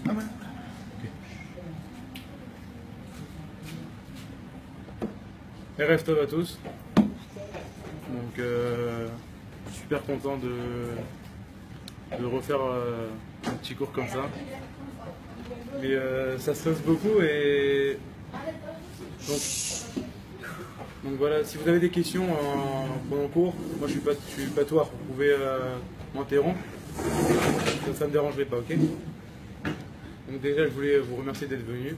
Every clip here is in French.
Ah ouais. Okay. Rêve Tov à tous. Donc, je suis super content de refaire un petit cours comme ça. Mais ça stresse beaucoup et donc voilà, si vous avez des questions pendant le cours, moi je suis patoir, vous pouvez m'interrompre, ça ne me dérangerait pas, ok? Donc déjà je voulais vous remercier d'être venu,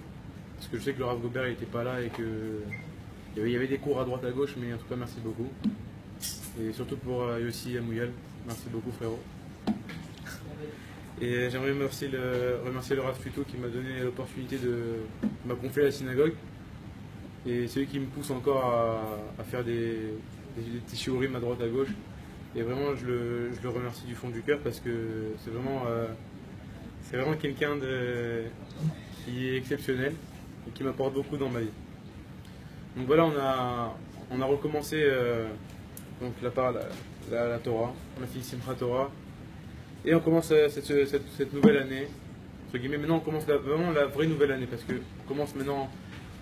parce que je sais que le Rav Gobert n'était pas là et qu'il y avait des cours à droite à gauche, mais en tout cas merci beaucoup. Et surtout pour Yossi Amouyal, merci beaucoup frérot. Et j'aimerais remercier le Rav Tuto qui m'a donné l'opportunité m'a confié à la synagogue. Et c'est lui qui me pousse encore à faire des petits shiurim à droite à gauche. Et vraiment, je le remercie du fond du cœur parce que c'est vraiment quelqu'un qui est exceptionnel et qui m'apporte beaucoup dans ma vie. Donc voilà, on a recommencé donc la Torah, on a fini Simchat Torah. Et on commence cette nouvelle année. Entre guillemets, maintenant on commence vraiment la vraie nouvelle année parce qu'on commence maintenant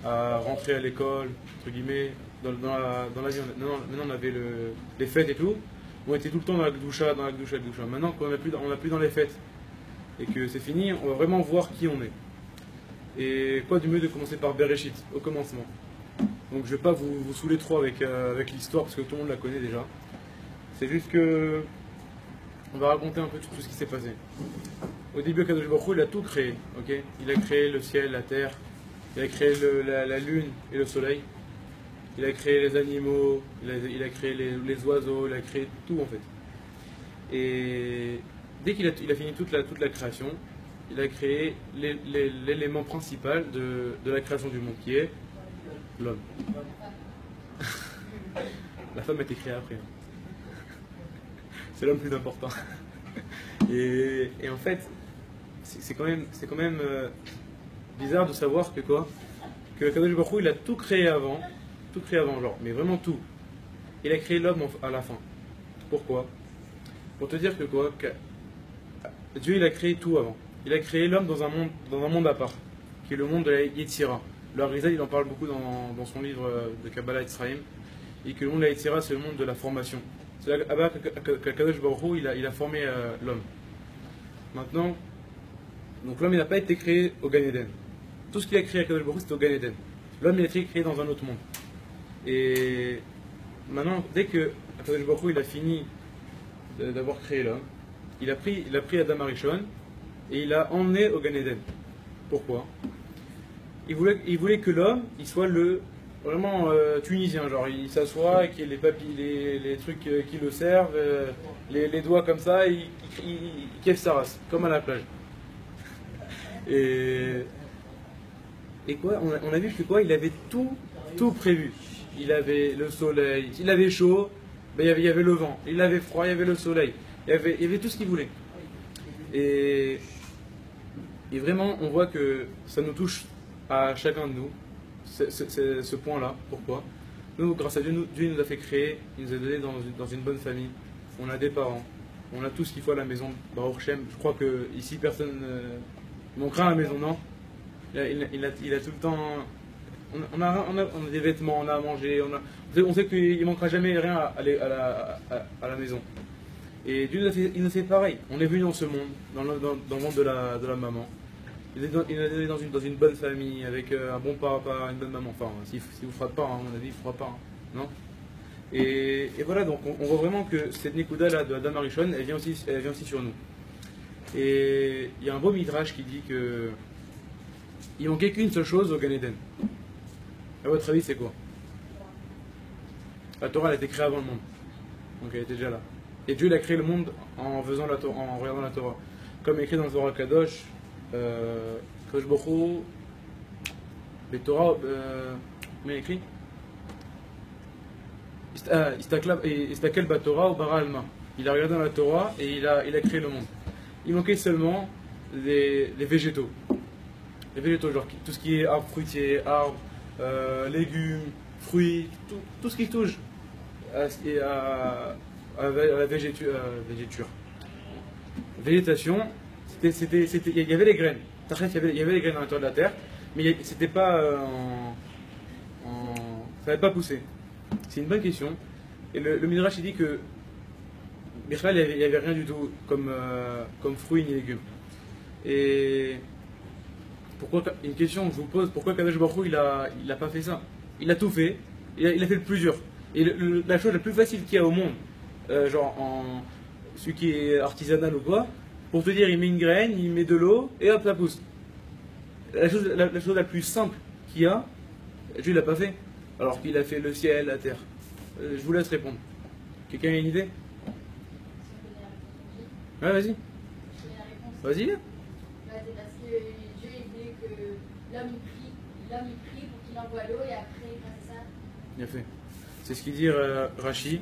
à rentrer à l'école, entre guillemets, dans la vie. Maintenant on avait les fêtes et tout. On était tout le temps dans la Gdusha. Maintenant qu'on n'a plus dans les fêtes et que c'est fini, on va vraiment voir qui on est. Et quoi du mieux de commencer par Bereshit, au commencement. Donc je ne vais pas vous saouler trop avec l'histoire parce que tout le monde la connaît déjà. C'est juste que on va raconter un peu tout ce qui s'est passé. Au début, Kadosh Baruch Hu, il a tout créé. Okay, il a créé le ciel, la terre, il a créé la lune et le soleil. Il a créé les animaux, il a créé les oiseaux, il a créé tout en fait. Et dès qu'il a fini toute la création, il a créé l'élément principal de la création du monde, qui est l'homme. La femme a été créée après. C'est l'homme plus important. Et en fait, c'est quand même bizarre de savoir que Kadosh Baruch Hu, il a tout créé avant, genre, mais vraiment tout. Il a créé l'homme à la fin. Pourquoi? Pour te dire que Dieu il a créé tout avant. Il a créé l'homme dans un monde à part, qui est le monde de la Yetzira. Le Arizal il en parle beaucoup dans son livre de Kabbalah Etzraïm, et que le monde de la Yetzira c'est le monde de la formation. C'est là-bas que Kadosh Baruch Hu il a formé l'homme. Maintenant, donc l'homme il n'a pas été créé au Gan Eden. Tout ce qu'il a créé à Kadosh Baruch Hu c'était au Gan Eden. L'homme il a été créé dans un autre monde. Et maintenant, dès que Kadosh Baruch Hu il a fini d'avoir créé l'homme, il a pris Adam Arishon et il l'a emmené au Gan Eden. Pourquoi? Il voulait que l'homme il soit vraiment tunisien, genre il s'assoit et qu'il ait les trucs qui le servent, les doigts comme ça, il kiffe sa race, comme à la plage. Et quoi, on a vu que il avait tout prévu. Il avait le soleil, il avait chaud, ben il y avait le vent, il avait froid, il y avait le soleil, il y avait tout ce qu'il voulait. Et vraiment, on voit que ça nous touche à chacun de nous. Ce point-là. Pourquoi? Nous, grâce à Dieu, Dieu nous a fait créer, il nous a donné dans une bonne famille. On a des parents, on a tout ce qu'il faut à la maison. Baruch Shem, je crois que ici personne ne manquera à la maison, non? Il a tout le temps. On a des vêtements, on a à manger, on sait qu'il ne manquera jamais rien à la maison. Et Dieu il nous a fait pareil. On est venu dans ce monde, dans le monde de la maman. Il nous a donné dans une bonne famille, avec un bon papa, une bonne maman. Enfin, si vous ne fera pas, à mon avis, il ne fera pas. Hein, non? Et voilà, donc on voit vraiment que cette Nekuda là de Adam Arishon, elle vient aussi sur nous. Et il y a un beau midrash qui dit que il manquait qu'une seule chose au Gan Eden. À votre avis, c'est quoi? La Torah, elle a été créée avant le monde. Donc elle était déjà là. Et Dieu il a créé le monde en regardant la Torah. Comme écrit dans le Zohar Kadosh, Kadosh Baruch Hu, les Torah, comment il écrit? Istakel Batorah ou Bara Alma. Il a regardé dans la Torah et il a créé le monde. Il manquait seulement les végétaux. Les végétaux, genre tout ce qui est arbre fruitier, arbre, légumes, fruits, tout ce qui touche à la végétation. Végétation, il y avait les graines. il y avait les graines à l'intérieur de la terre, mais c'était pas ça n'avait pas poussé. C'est une bonne question. Et le Midrash il dit que Bichlal, il n'y avait rien du tout comme fruits ni légumes. Et une question que je vous pose, pourquoi Kadosh Baruch Hu, il a pas fait ça? Il a tout fait, il a fait le plus dur. Et la chose la plus facile qu'il y a au monde, celui qui est artisanal ou quoi, pour te dire, il met une graine, il met de l'eau, et hop, ça pousse. La chose la plus simple qu'il y a, Dieu ne l'a pas fait. Alors qu'il a fait le ciel, la terre. Je vous laisse répondre. Quelqu'un a une idée? Ouais, vas-y. Vas-y. C'est parce que Dieu il voulait que l'homme il prie pour qu'il envoie l'eau et après grâce à ça. Bien fait. C'est ce qu'il dit Rashi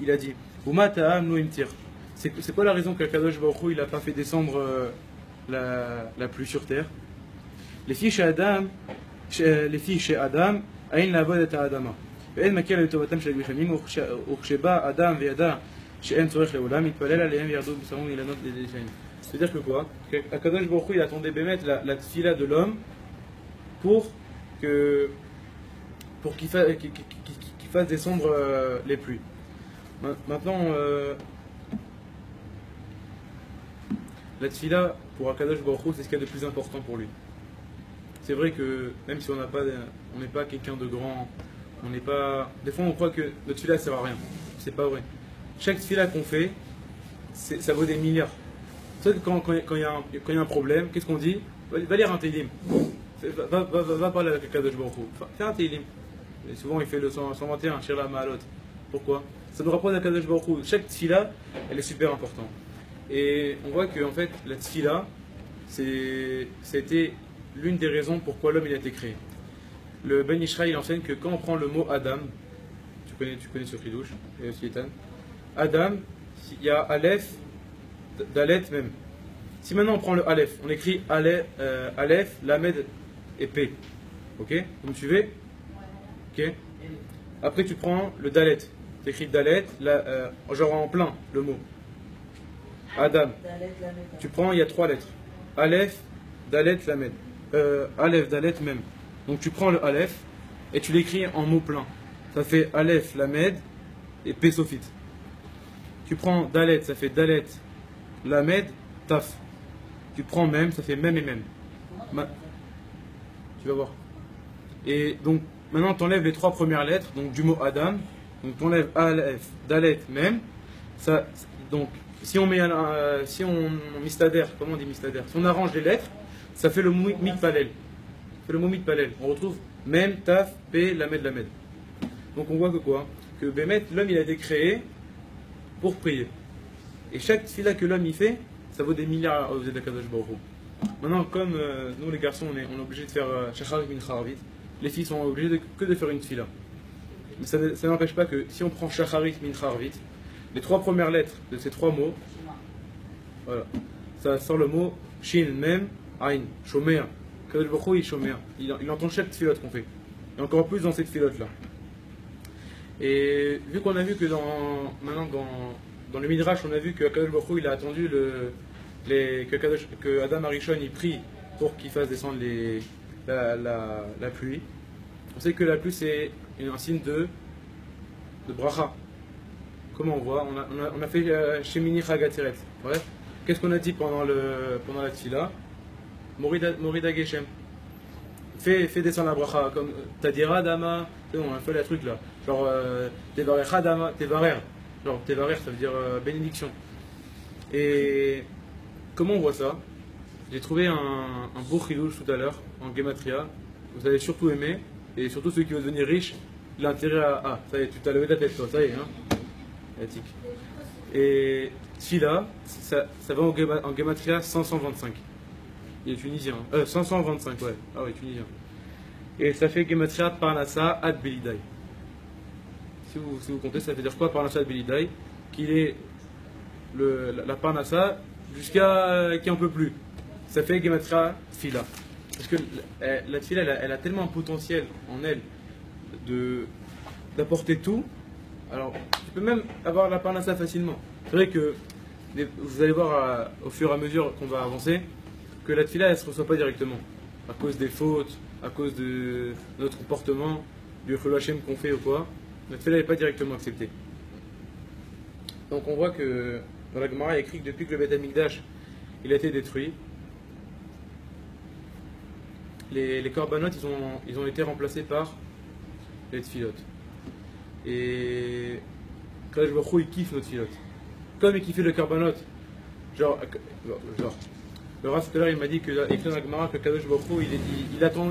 il a dit Uma ta'am no imtir. C'est quoi la raison que Kadosh Baruch Hu il n'a pas fait descendre la pluie sur terre? Les filles chez Adam, aïn la vodat à Adama. ואין מקל לטובתם של הגשמים וכשבא אדם וידע שאין צורך לעולם התפלל עליהם וירדו בשרון אילנות לידי שנים. C'est-à-dire que quoi? Akadosh Baruch Hu il attendait Bémet la tfila de l'homme pour qu'il fasse descendre les pluies. Maintenant, la tfila pour Akadosh Baruch Hu c'est ce qu'il y a de plus important pour lui. C'est vrai que même si on n'est pas quelqu'un de grand, on n'est pas. Des fois on croit que notre tfila sert à rien. C'est pas vrai. Chaque tfila qu'on fait, ça vaut des milliards. C'est vrai que quand il y a un problème, qu'est-ce qu'on dit? Va lire un Teilim. Va parler avec Kadosh Baruch Hu. Fais un Teilim. Et souvent il fait le 121, Shir la Ma'alot. Pourquoi? Ça nous rapproche à Kadosh Baruch Hu. Chaque tfila, elle est super importante. Et on voit que en fait, la tfila, c'était l'une des raisons pourquoi l'homme il a été créé. Le Ben Ishraï il enseigne que quand on prend le mot Adam, tu connais ce Khidouche, et aussi Ethan, Adam, il y a Aleph, Dalet même. Si maintenant on prend le Aleph, on écrit Aleph, Lamed et P. Ok? Vous me suivez? Ok? Après tu prends le Dalet. Tu écris Dalet, genre en plein le mot. Adam. Tu prends, il y a 3 lettres. Aleph, Dalet, Lamed. Aleph, Dalet même. Donc tu prends le Aleph et tu l'écris en mots pleins. Ça fait Aleph, Lamed et P Sophite. Tu prends Dalet, ça fait Dalet, Lamed, Taf. Tu prends même, ça fait même et même. Tu vas voir. Et donc maintenant tu enlèves les 3 premières lettres donc du mot Adam. Donc tu enlèves Aleph, Dalet, même. Donc si on met mistader, comment on dit mistader? Si on arrange les lettres, ça fait le mot mitpalel. C'est le mot mitpalel. On retrouve même, taf, p, lamed, lamed. Donc on voit que quoi? Que Bémet, l'homme il a été créé pour prier. Et chaque tfila que l'homme y fait, ça vaut des milliards aux yeux de Kadosh Baruch Hu. Maintenant, comme nous les garçons, on est obligé de faire shacharit min charavit, les filles sont obligées que de faire une tfila. Mais ça n'empêche pas que si on prend shacharit min charavit, les 3 premières lettres de ces 3 mots, voilà, ça sort le mot shin, mem, ain, shomer. Kadosh Baruch Hu, il shomer. Il entend chaque tfilote qu'on fait. Et encore plus dans cette filote là. Et vu qu'on a vu que dans le Midrash, on a vu que Kadosh Baruch Hu, il a attendu que Adam Arishon il prie pour qu'il fasse descendre la pluie. On sait que la pluie c'est un signe de bracha. Comment on voit? On a fait Shemini Chagateret. Ouais. Qu'est-ce qu'on a dit pendant la tfila? Morida Geshem. Fais descendre la bracha. Comme Tadira Dama. On a fait le truc là. Genre Tevarecha Dama. Tevarer. Genre Tevarer ça veut dire bénédiction. Et comment on voit ça? J'ai trouvé un beau chidouche tout à l'heure en Gematria. Vous allez surtout aimer. Et surtout ceux qui veulent devenir riches, l'intérêt à. Ah, ça y est, tu t'as levé ta tête toi, ça y est, hein? Éthique. Et celui-là, ça va en Gematria 525. Il est tunisien. 525, ouais. Ah ouais, tunisien. Et ça fait Gematria Parnassa Ad Belidai. Si vous comptez, ça veut dire quoi Parnassa Ad Belidai? Qu'il est la Parnassa jusqu'à qui en peut plus. Ça fait Gematria Tfila. Parce que la Tfila, elle a tellement un potentiel en elle d'apporter tout. Alors, tu peux même avoir la Parnassa facilement. C'est vrai que vous allez voir au fur et à mesure qu'on va avancer que la tefila elle ne se reçoit pas directement à cause des fautes, à cause de notre comportement, du Chol Hashem qu'on fait ou quoi. La tefila n'est pas directement acceptée. Donc on voit que dans la Gemara il y a écrit que depuis que le Beth Amikdash il a été détruit, les korbanot ils ont été remplacés par les tefilot. Et Kadosh Baruch Hu il kiffe nos tefilot. Comme il kiffait le korbanot, genre le Rav tout à l'heure il m'a dit que écrit dans la Gemara que Kadosh Baruch Hu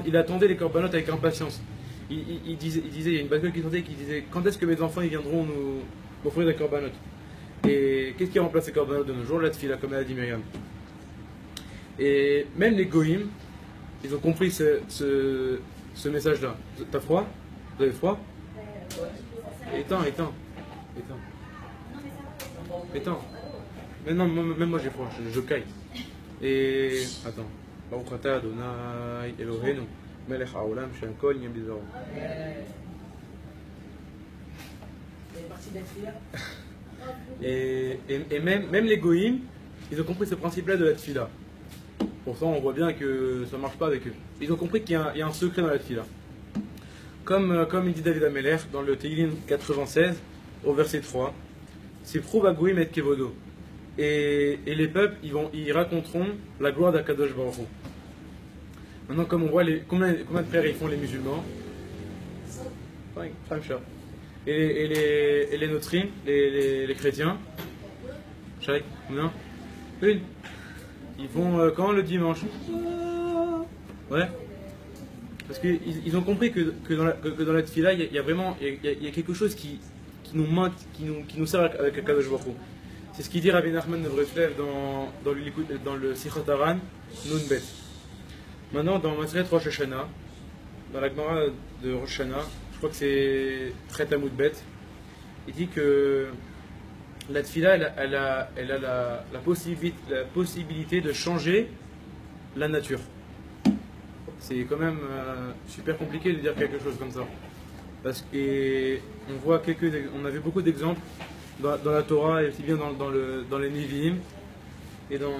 il attendait les korbanot avec impatience. Il disait il y a une bataille qui disait quand est-ce que mes enfants ils viendront nous offrir des korbanot. Et qu'est-ce qui remplace les korbanot de nos jours? La tefila, comme elle a dit Myriam. Et même les goïms, ils ont compris ce message-là. T'as froid? Vous avez froid? Éteins. Mais non, même moi j'ai froid, je caille. Et attends. Baruch atah Adonai Eloheinu melech haolam she'en kol niyeh b'dvaro. Et même les goïms, ils ont compris ce principe-là de la tefila. Pourtant, on voit bien que ça ne marche pas avec eux. Ils ont compris qu'il y a un secret dans la tefila. Comme il dit David Ameler dans le Tehillim 96, au verset 3, c'est prouve à goïm et kevodo. Et les peuples, ils raconteront la gloire d'Akadosh Baruch Hu. Maintenant, comme on voit, combien de prières ils font les musulmans? 5 chers. Et les notrim, les chrétiens, chaque, non, une. Ils vont quand le dimanche? Ouais. Parce qu'ils ont compris que dans la tefila, il y a vraiment il y a quelque chose qui nous sert avec Akadosh Baruch Hu. C'est ce qu'il dit Rabbi Nachman de Breslev dans le Sichat Haran, Nun Bet. Maintenant, dans Maseret Rosh Hashanah, dans la Gemara de Rosh Hashanah, je crois que c'est Tret Amud Bet, il dit que la tefila, elle a la possibilité de changer la nature. C'est quand même super compliqué de dire quelque chose comme ça. Parce qu'on a vu beaucoup d'exemples dans la Torah et aussi bien dans les Nevi'im et dans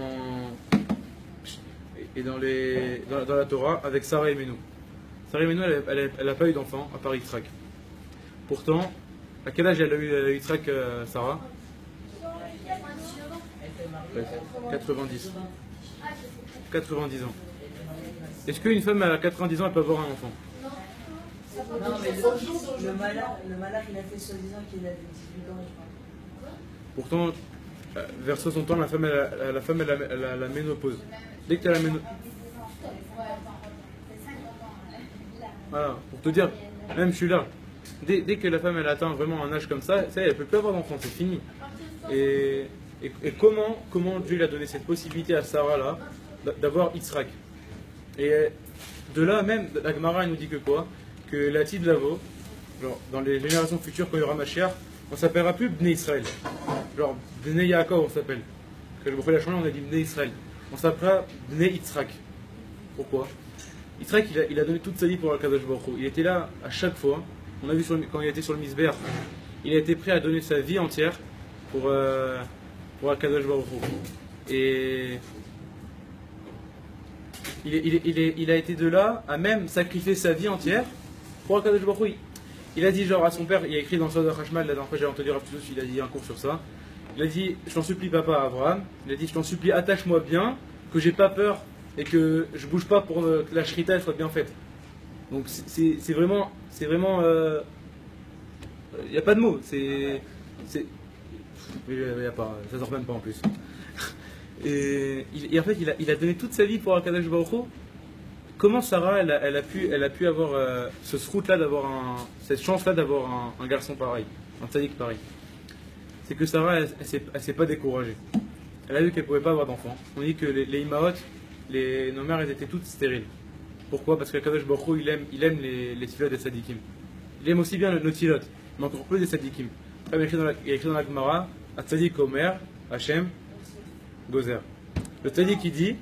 la Torah avec Sarah et Menou. Sarah et Menou, elle n'a pas eu d'enfant à part Yitzhak. Pourtant, à quel âge elle a eu Yitzhak, Sarah? 90 ans. Est-ce qu'une femme à 90 ans elle peut avoir un enfant? Non, mais le malach il a fait soi-disant qu'il avait 18 ans, je crois. Pourtant, vers 60 ans, la femme elle a la ménopause. Dès que tu as la ménopause. Voilà, pour te dire, même je suis là. Dès que la femme elle atteint vraiment un âge comme ça, elle ne peut plus avoir d'enfant, c'est fini. Et comment Dieu a donné cette possibilité à Sarah là d'avoir Yitzhak? Et de là même, la Gemara nous dit que quoi? Que la Tid Lavo, genre dans les générations futures quand il y aura Mashiach, on ne s'appellera plus Bnei Israël. Genre Bnei Yaakov on s'appelle. Quand je me fais la chanson on a dit Bnei Israël. On s'appellera Bnei Yitzhak. Pourquoi? Yitzhak il a donné toute sa vie pour Akadosh Baruch Hu. Il était là à chaque fois. On a vu quand il était sur le Misber, il a été prêt à donner sa vie entière pour Akadosh Baruch Hu. Et il a été de là à même sacrifier sa vie entière pour Akadosh Baruch Hu. Il a dit genre à son père, il a écrit dans Sod Hashmal, la dernière fois j'ai entendu Rav Tzous, il a dit un cours sur ça. Il a dit, je t'en supplie papa à Abraham, il a dit, je t'en supplie attache-moi bien, que j'ai pas peur et que je bouge pas pour que la shrita elle soit bien faite. Donc c'est vraiment, il n'y a pas de mots, il y a pas, ça sort même pas en plus. Et en fait, il a donné toute sa vie pour Akadosh Baruch Hu. Comment Sarah, elle a pu avoir ce srout-là, cette chance-là d'avoir un garçon pareil, un tzaddik pareil? C'est que Sarah, elle s'est pas découragée. Elle a vu qu'elle ne pouvait pas avoir d'enfants. On dit que les imaot, nos mères, elles étaient toutes stériles. Pourquoi? Parce que Akadosh Baruch Hu, il aime les tefilot des tzaddikim. Il aime aussi bien nos tefilot, mais encore plus des tzaddikim. Comme il y a écrit dans la Gemara, Atzadik Omer, Hashem, Gozer. Le tzaddik qui dit,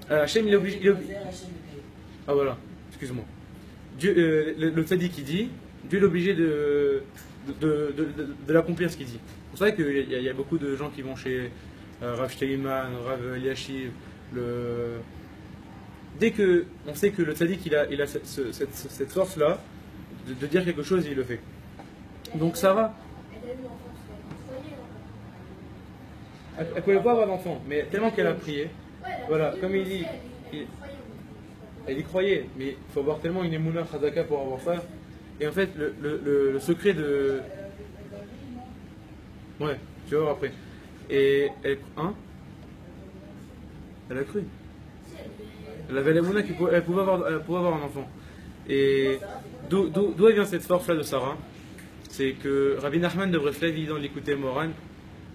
Hashem il est obligé. Ah voilà, excuse-moi. Le tzaddik qui dit, Dieu est obligé de l'accomplir ce qu'il dit. C'est pour ça qu'il y a beaucoup de gens qui vont chez Rav Steinman, Rav Eliashiv. Dès qu'on sait que le tzaddik il a cette force-là de dire quelque chose, il le fait. Donc Sarah, elle pouvait pas avoir d'enfant, mais tellement qu'elle a prié, voilà, comme il dit, elle y croyait, mais il faut avoir tellement une émouna chazaka pour avoir ça. Et en fait, le secret de... Ouais, tu vas voir après. Et elle... Hein? Elle a cru. Elle avait l'émouna qu'elle pouvait avoir un enfant. Et d'où vient cette force-là de Sarah? C'est que Rabbi Nachman de Breslev dit dans l'écouté Moran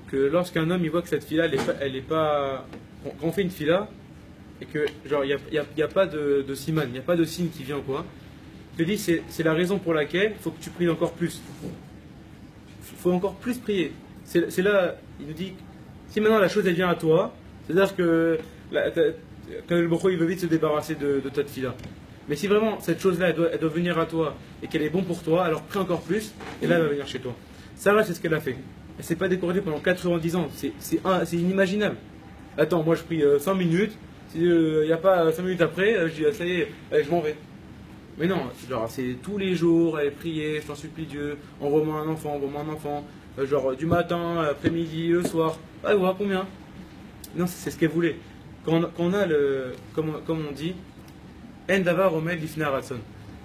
que lorsqu'un homme il voit que cette fille-là, elle est pas... Quand on fait une fille-là, et que genre il n'y a pas de siman, il n'y a pas de signe qui vient quoi, il te dit c'est la raison pour laquelle il faut que tu pries encore plus. Il faut encore plus prier. C'est là, il nous dit, si maintenant la chose elle vient à toi, c'est-à-dire que le Bokho il veut vite se débarrasser de ta fille-là. Mais si vraiment cette chose-là elle doit venir à toi et qu'elle est bonne pour toi, alors prie encore plus et là elle va venir chez toi. Sarah c'est ce qu'elle a fait. Elle s'est pas découragée pendant 90 ans, c'est inimaginable. Attends, moi je prie 5 minutes, il n'y a pas 5 minutes après, je dis ça y est, allez, je m'en vais. Mais non, genre c'est tous les jours, elle priait, je t'en supplie Dieu, envoie-moi un enfant, genre du matin, après-midi, le soir, ah, vous voyez combien? Non, c'est ce qu'elle voulait. Quand on a comme on dit, En davar omed lifnei ratson.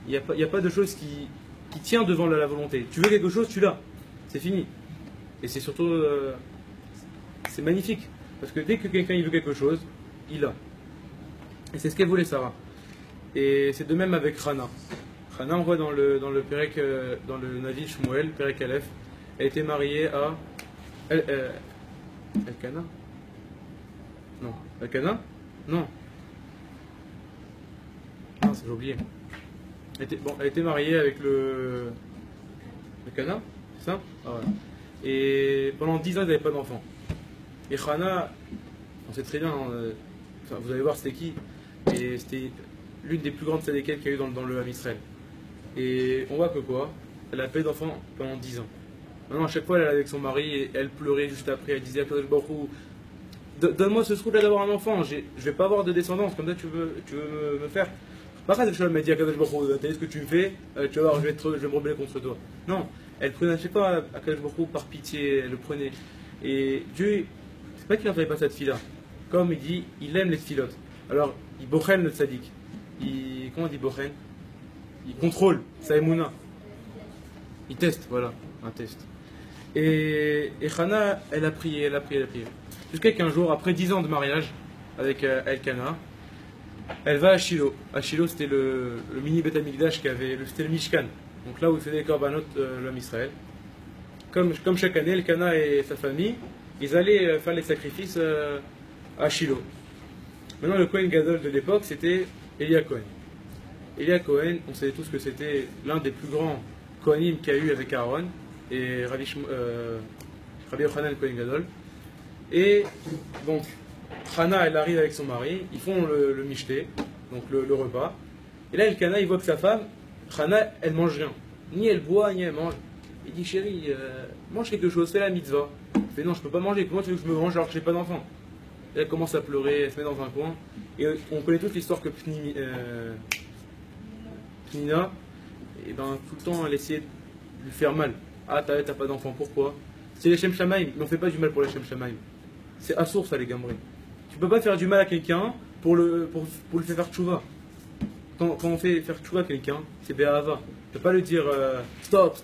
Il n'y a pas de chose qui tient devant la volonté. Tu veux quelque chose, tu l'as. C'est fini. Et c'est surtout, c'est magnifique. Parce que dès que quelqu'un il veut quelque chose, il l'a. Et c'est ce qu'elle voulait Sarah. Et c'est de même avec Rana. Rana, on voit dans le Perek, dans le Navi Shmuel, Perek Aleph, elle était mariée à Elkana. Non. Elkana? Non. Non, j'ai oublié. Elle était mariée avec le Elkana, c'est ça? Ah, ouais. Et pendant 10 ans, ils n'avaient pas d'enfant. Et Rana, on sait très bien, vous allez voir c'était qui, et c'était l'une des plus grandes sadéquettes qu'il y a eu dans le Ham Israël. Et on voit que quoi, elle a pas eu d'enfant pendant 10 ans. Maintenant, à chaque fois, elle allait avec son mari et elle pleurait juste après. Elle disait à Kadosh Baruch Hu, donne-moi ce trou-là d'avoir un enfant, je vais pas avoir de descendance, comme ça tu veux me faire. Pas ça, Shalom m'a dit à Kadosh Baruch Hu, t'as dit ce que tu me fais, tu vas voir, je vais me rebeller contre toi. Non, elle prenait, je sais pas, à Kadosh Baruch Hu, par pitié, elle le prenait. Et Dieu, c'est pas qu'il n'en fallait pas cette fille-là. Comme il dit, il aime les filotes. Alors, il bochen le tzaddik. Comment on dit bochen? Il contrôle sa émouna. Il teste, voilà, un test. Et Chana, elle a prié. Jusqu'à qu'un jour, après 10 ans de mariage avec Elkana, elle va à Shiloh. À Shiloh, c'était le mini Beth Amikdash c'était le Mishkan. Donc là où il faisait les korbanot, l'homme Israël. Comme chaque année, Elkana et sa famille, ils allaient faire les sacrifices à Shiloh. Maintenant, le Kohen Gadol de l'époque, c'était Elia Cohen. Elia Cohen, on savait tous que c'était l'un des plus grands Kohanim qu'il y a eu avec Aaron et Rabbi Yochanan Kohen Gadol. Et donc, Hana, elle arrive avec son mari, ils font le mishté, donc le repas. Et là, Elkana, il voit que sa femme, Hana, elle mange rien. Ni elle boit, ni elle mange. Il dit, chérie, mange quelque chose, fais la mitzvah. Elle fait, non, je peux pas manger, comment tu veux que je me mange alors que j'ai pas d'enfant? Elle commence à pleurer, elle se met dans un coin. Et on connaît toute l'histoire que Pnina, et ben, tout le temps, elle essayait de lui faire mal. Ah, t'as pas d'enfant, pourquoi? C'est les Shem Shamaim, mais on fait pas du mal pour les Shem Shamaim. C'est assourd ça, les gambrés. Tu peux pas faire du mal à quelqu'un pour le faire tchouva. Quand on fait faire tchouva à quelqu'un, c'est Béhava. Tu peux pas lui dire stop,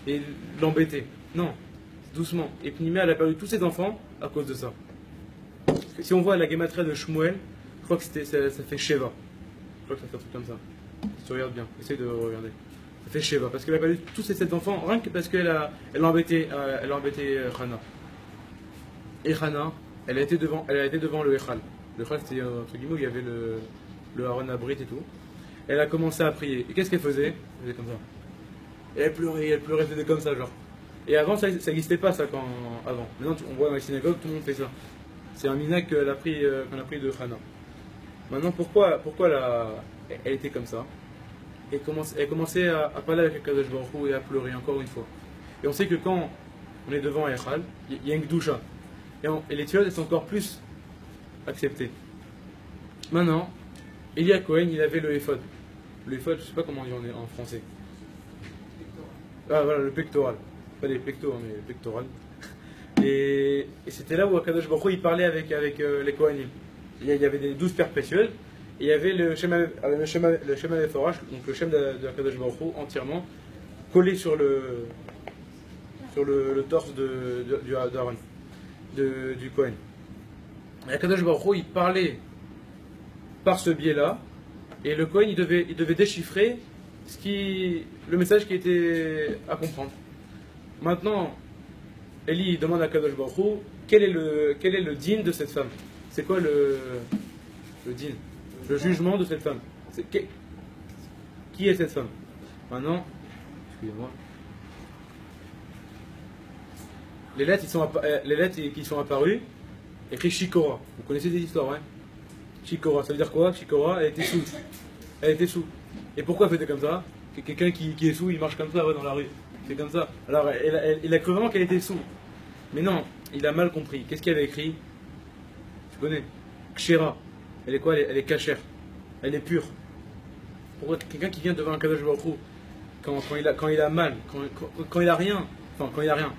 et l'embêter. Non, doucement. Et Pnina, elle a perdu tous ses enfants à cause de ça. Si on voit la gematria de Shmuel, je crois que ça fait Sheva. Je crois que ça fait un truc comme ça. Si tu regardes bien, essaye de regarder. Ça fait Sheva, parce qu'elle a perdu tous ses 7 enfants, rien que parce qu'elle a embêté Hana. Et Hana, elle a été devant le Echal. Le Echal, c'était entre guillemets où il y avait le Aaron Abrit et tout. Elle a commencé à prier. Et qu'est-ce qu'elle faisait? Elle faisait comme ça. Et elle pleurait, elle faisait comme ça, genre. Et avant, ça n'existait pas, ça, avant. Maintenant, on voit dans les synagogues, tout le monde fait ça. C'est un minac qu'on a pris de Hana. Maintenant, pourquoi elle était comme ça? Elle commençait à parler avec Kadosh Baruch Hu et à pleurer encore une fois. Et on sait que quand on est devant Echad, il y a une Gdusha. Et les tefilot sont encore plus acceptées. Maintenant, Eli Cohen, il avait le ephod. Le ephod, je ne sais pas comment on dit en français. Ah voilà, le pectoral. Pas les pectos, mais le pectoral. Et c'était là où Akadosh Baruch Hu, il parlait avec les Kohanim. Il y avait des 12 pierres précieuses. Et il y avait le Shema Meforash, donc le Shem de Akadosh Baruch Hu, entièrement collé sur le torse d'Aaron, du Kohen. Et Akadosh Baruch Hu, il parlait par ce biais-là, et le Kohen, il devait déchiffrer le message qui était à comprendre. Maintenant, Eli demande à Akadosh Baruch Hu, quel est le din de cette femme? C'est quoi le din? Le jugement de cette femme. Qui est cette femme? Maintenant, excusez-moi. Les lettres qui sont apparues, écrit Shikora. Vous connaissez ces histoires, hein? Shikora, ça veut dire quoi? Shikora, elle était sous. Elle était sous. Et pourquoi elle faisait comme ça? Quelqu'un qui est sous, il marche comme ça dans la rue. C'est comme ça. Alors, il a cru vraiment qu'elle était sous. Mais non, il a mal compris. Qu'est-ce qu'il avait écrit? Tu connais? Kshera. Elle est quoi? Elle est cachère. Elle est pure. Pourquoi quelqu'un qui vient devant un Kadosh Baruch Hu, quand il a mal, quand il a rien, enfin quand il a rien,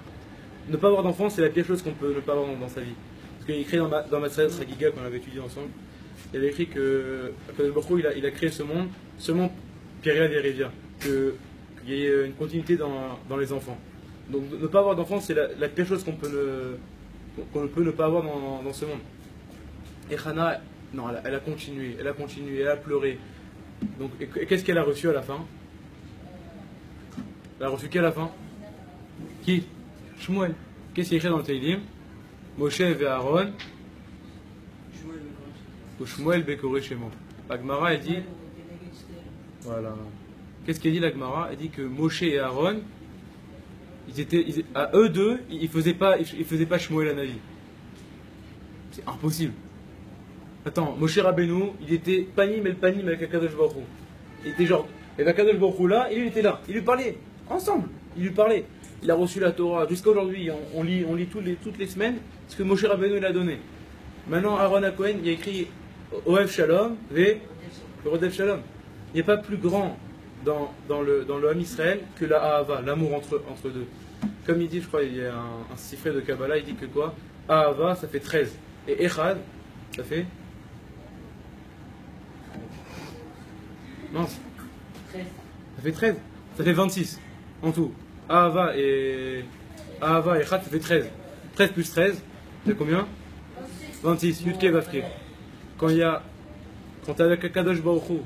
ne pas avoir d'enfant, c'est la pire chose qu'on peut ne pas avoir dans sa vie. Parce qu'il est écrit dans Matzeret Chagiga qu'on avait étudié ensemble, il avait écrit que Kadosh Baruch Hu, il a créé ce monde Péria Vérivia, qu'il y ait une continuité dans les enfants. Donc ne pas avoir d'enfant, c'est la pire chose qu'on ne peut ne pas avoir dans ce monde. Et Hana, non, elle a continué, elle a pleuré. Donc, et qu'est-ce qu'elle a reçu à la fin? Elle a reçu qui à la fin? Qui? Shmuel. Qu'est-ce qu'il y a écrit dans le Teilim? Moshe et Aaron. Ou Shmuel Bekoré Shemo. La Gemara, elle dit. Voilà. Qu'est-ce qu'elle dit la Gemara? Elle dit que Moshe et Aaron, à eux deux, ils faisaient pas Shmuel à Navi. C'est impossible. Attends, Moshe Rabbeinu, il était panim avec Akadosh Baruch Hu. Il était genre, et Akadosh Baruch Hu là, il était là. Il lui parlait, ensemble, il lui parlait. Il a reçu la Torah. Jusqu'à aujourd'hui, on lit toutes les semaines ce que Moshe Rabbeinu il a donné. Maintenant, Aaron à Cohen, il a écrit Oev Shalom, Rodef Shalom. Il n'y a pas plus grand dans le Ham Israël que la Ahava, l'amour entre deux. Comme il dit, je crois, il y a un siffret de Kabbalah, il dit que quoi? Ahava, ça fait 13. Et Echad, ça fait. Non, ça fait 13. Ça fait 26 en tout. Ahava et Echad, ça fait 13. 13 plus 13, c'est combien? 26. Yudke Vafke. Quand t'es avec Akadosh Baruch Hu,